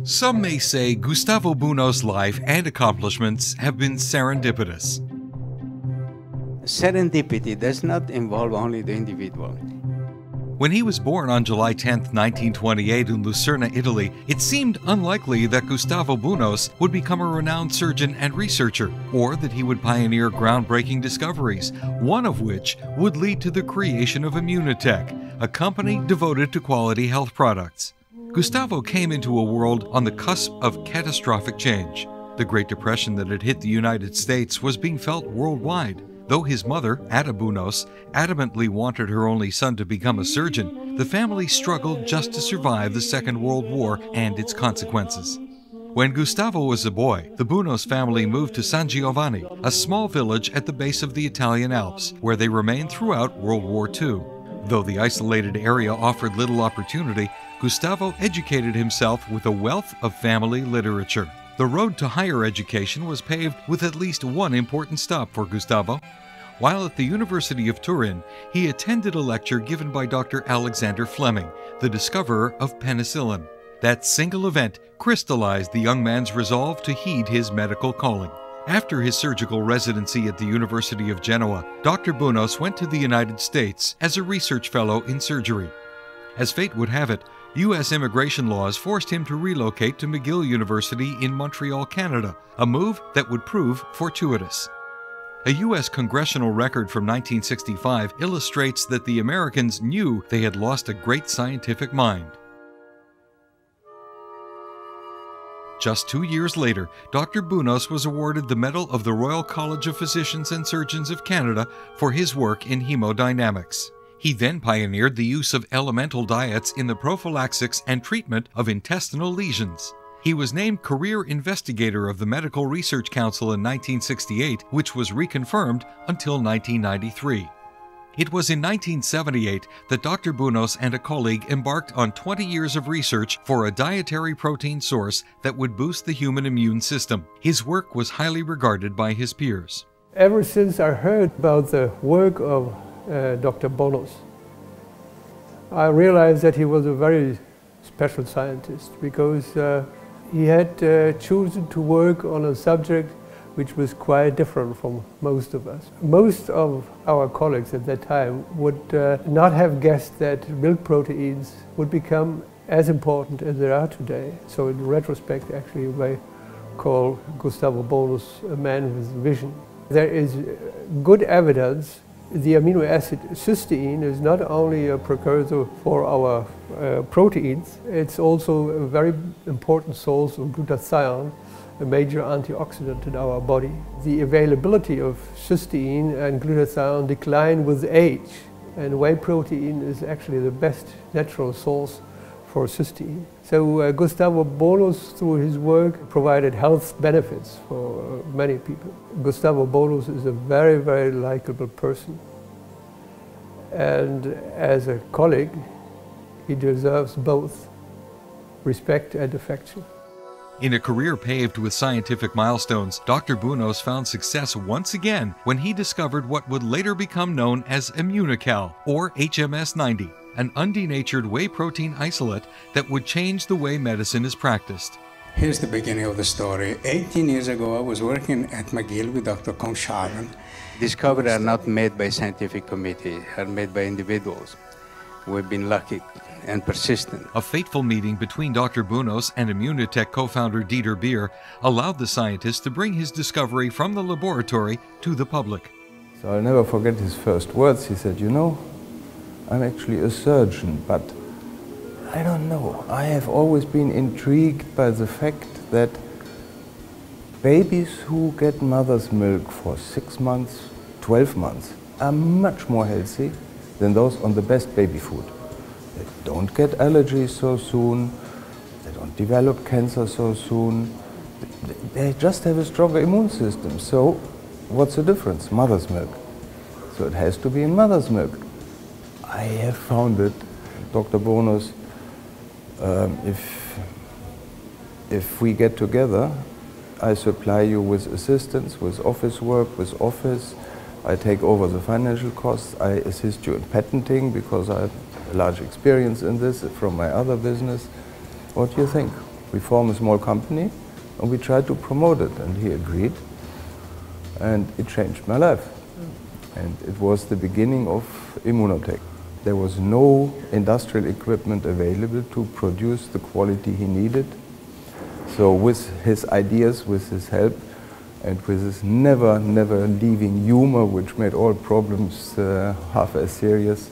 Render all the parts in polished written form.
Some may say Gustavo Bounous' life and accomplishments have been serendipitous. Serendipity does not involve only the individual. When he was born on July 10, 1928 in Lucerna, Italy, it seemed unlikely that Gustavo Bounous would become a renowned surgeon and researcher, or that he would pioneer groundbreaking discoveries, one of which would lead to the creation of Immunotech, a company devoted to quality health products. Gustavo came into a world on the cusp of catastrophic change. The Great Depression that had hit the United States was being felt worldwide. Though his mother, Ada Bounous, adamantly wanted her only son to become a surgeon, the family struggled just to survive the Second World War and its consequences. When Gustavo was a boy, the Bounous family moved to San Giovanni, a small village at the base of the Italian Alps, where they remained throughout World War II. Though the isolated area offered little opportunity, Gustavo educated himself with a wealth of family literature. The road to higher education was paved with at least one important stop for Gustavo. While at the University of Turin, he attended a lecture given by Dr. Alexander Fleming, the discoverer of penicillin. That single event crystallized the young man's resolve to heed his medical calling. After his surgical residency at the University of Genoa, Dr. Bounous went to the United States as a research fellow in surgery. As fate would have it, U.S. immigration laws forced him to relocate to McGill University in Montreal, Canada, a move that would prove fortuitous. A U.S. congressional record from 1965 illustrates that the Americans knew they had lost a great scientific mind. Just 2 years later, Dr. Bounous was awarded the Medal of the Royal College of Physicians and Surgeons of Canada for his work in hemodynamics. He then pioneered the use of elemental diets in the prophylaxis and treatment of intestinal lesions. He was named Career Investigator of the Medical Research Council in 1968, which was reconfirmed until 1993. It was in 1978 that Dr. Bounous and a colleague embarked on 20 years of research for a dietary protein source that would boost the human immune system. His work was highly regarded by his peers. Ever since I heard about the work of Dr. Bounous, I realized that he was a very special scientist because he had chosen to work on a subject which was quite different from most of us. Most of our colleagues at that time would not have guessed that milk proteins would become as important as they are today. So in retrospect, actually, we call Gustavo Bounous a man with vision. There is good evidence the amino acid cysteine is not only a precursor for our proteins, it's also a very important source of glutathione, a major antioxidant in our body. The availability of cysteine and glutathione decline with age, and whey protein is actually the best natural source for cysteine. So Gustavo Bounous, through his work, provided health benefits for many people. Gustavo Bounous is a very, very likable person. And as a colleague, he deserves both respect and affection. In a career paved with scientific milestones, Dr. Bounous found success once again when he discovered what would later become known as Immunical, or HMS-90, an undenatured whey protein isolate that would change the way medicine is practiced. Here's the beginning of the story. 18 years ago, I was working at McGill with Dr. Conshagan. Discoveries are not made by scientific committee, are made by individuals. We've been lucky and persistent. A fateful meeting between Dr. Bounous and Immunotech co-founder Dieter Beer allowed the scientist to bring his discovery from the laboratory to the public. So I'll never forget his first words. He said, "You know, I'm actually a surgeon, but I don't know. I have always been intrigued by the fact that babies who get mother's milk for 6 months, 12 months are much more healthy than those on the best baby food. They don't get allergies so soon, they don't develop cancer so soon, they just have a stronger immune system. So what's the difference? Mother's milk. So it has to be in mother's milk." I have found it, Dr. Bounous, if we get together, I supply you with assistance, with office work, with office. I take over the financial costs. I assist you in patenting because I have a large experience in this from my other business. What do you think? We form a small company and we try to promote it, and he agreed, and it changed my life. And it was the beginning of immunotech. There was no industrial equipment available to produce the quality he needed. So with his ideas, with his help, and with his never leaving humor, which made all problems half as serious,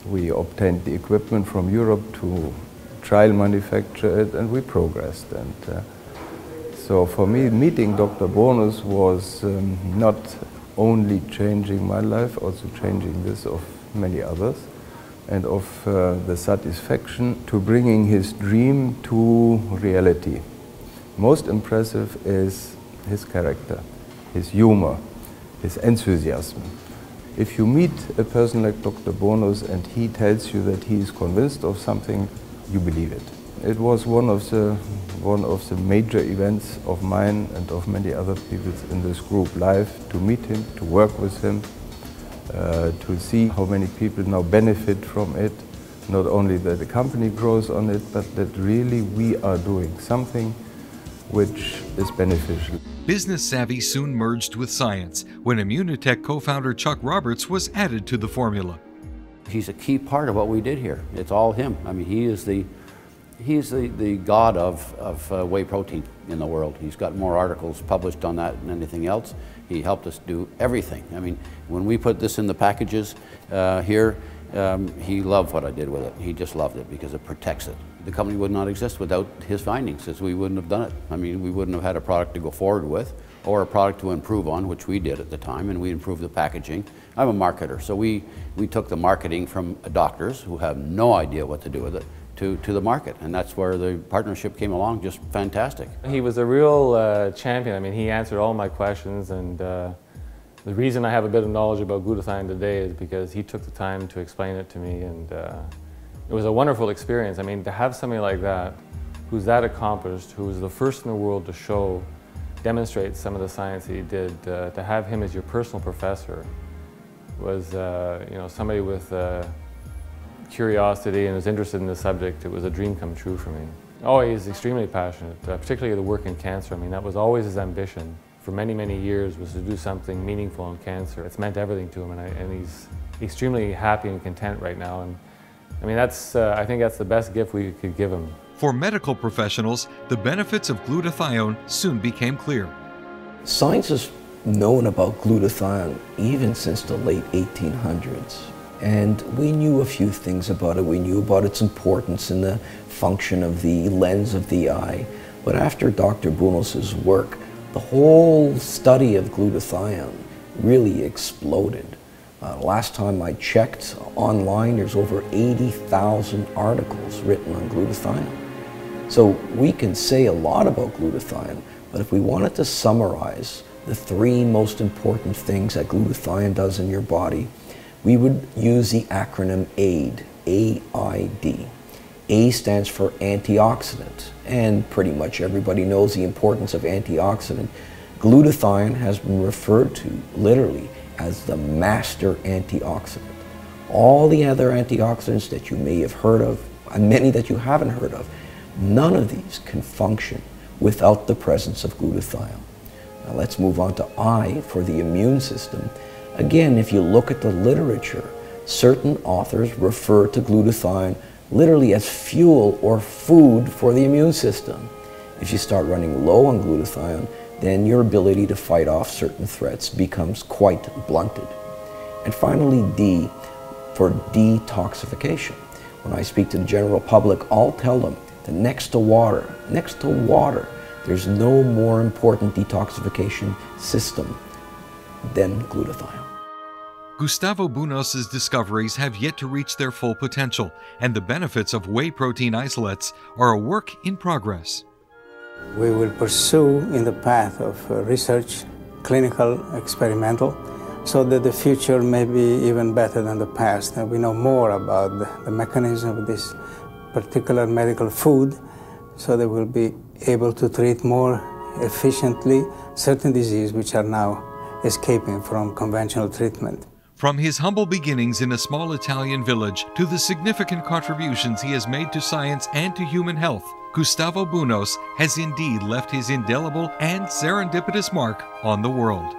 we obtained the equipment from Europe to trial manufacture it, and we progressed. And so for me, meeting Dr. Bounous was not only changing my life, also changing this of many others, and of the satisfaction to bringing his dream to reality. Most impressive is his character, his humor, his enthusiasm. If you meet a person like Dr. Bounous and he tells you that he is convinced of something, you believe it. It was one of the major events of mine and of many other people in this group life, to meet him, to work with him, to see how many people now benefit from it. Not only that the company grows on it, but that really we are doing something which is beneficial. Business savvy soon merged with science when Immunotech co-founder Chuck Roberts was added to the formula. He's a key part of what we did here. It's all him. I mean, he's the god of whey protein in the world. He's got more articles published on that than anything else. He helped us do everything. I mean, when we put this in the packages here, he loved what I did with it. He just loved it because it protects it. The company would not exist without his findings, as we wouldn't have done it. I mean, we wouldn't have had a product to go forward with, or a product to improve on, which we did at the time, and we improved the packaging. I'm a marketer, so we took the marketing from doctors who have no idea what to do with it to the market, and that's where the partnership came along, just fantastic. He was a real champion. I mean, he answered all my questions, and the reason I have a bit of knowledge about glutathione today is because he took the time to explain it to me, and it was a wonderful experience. I mean, to have somebody like that, who's that accomplished, who was the first in the world to demonstrate some of the science that he did, to have him as your personal professor was, you know, somebody with curiosity and was interested in the subject. It was a dream come true for me. Oh, he's extremely passionate, particularly the work in cancer. I mean, that was always his ambition for many, many years, was to do something meaningful in cancer. It's meant everything to him, and he's extremely happy and content right now. And I mean, I think that's the best gift we could give him. For medical professionals, the benefits of glutathione soon became clear. Science has known about glutathione even since the late 1800s. And we knew a few things about it. We knew about its importance in the function of the lens of the eye. But after Dr. Bounous' work, the whole study of glutathione really exploded. Last time I checked online, there's over 80,000 articles written on glutathione. So we can say a lot about glutathione, but if we wanted to summarize the three most important things that glutathione does in your body, we would use the acronym AID, A-I-D. A stands for antioxidant, and pretty much everybody knows the importance of antioxidant. Glutathione has been referred to literally as the master antioxidant. All the other antioxidants that you may have heard of, and many that you haven't heard of, none of these can function without the presence of glutathione. Now let's move on to I for the immune system. Again, if you look at the literature, certain authors refer to glutathione literally as fuel or food for the immune system. If you start running low on glutathione, then your ability to fight off certain threats becomes quite blunted. And finally, D for detoxification. When I speak to the general public, I'll tell them that next to water, there's no more important detoxification system than glutathione. Gustavo Bounous' discoveries have yet to reach their full potential, and the benefits of whey protein isolates are a work in progress. We will pursue in the path of research, clinical, experimental, so that the future may be even better than the past. And we know more about the mechanism of this particular medical food, so that we'll be able to treat more efficiently certain diseases which are now escaping from conventional treatment. From his humble beginnings in a small Italian village to the significant contributions he has made to science and to human health, Gustavo Bounous has indeed left his indelible and serendipitous mark on the world.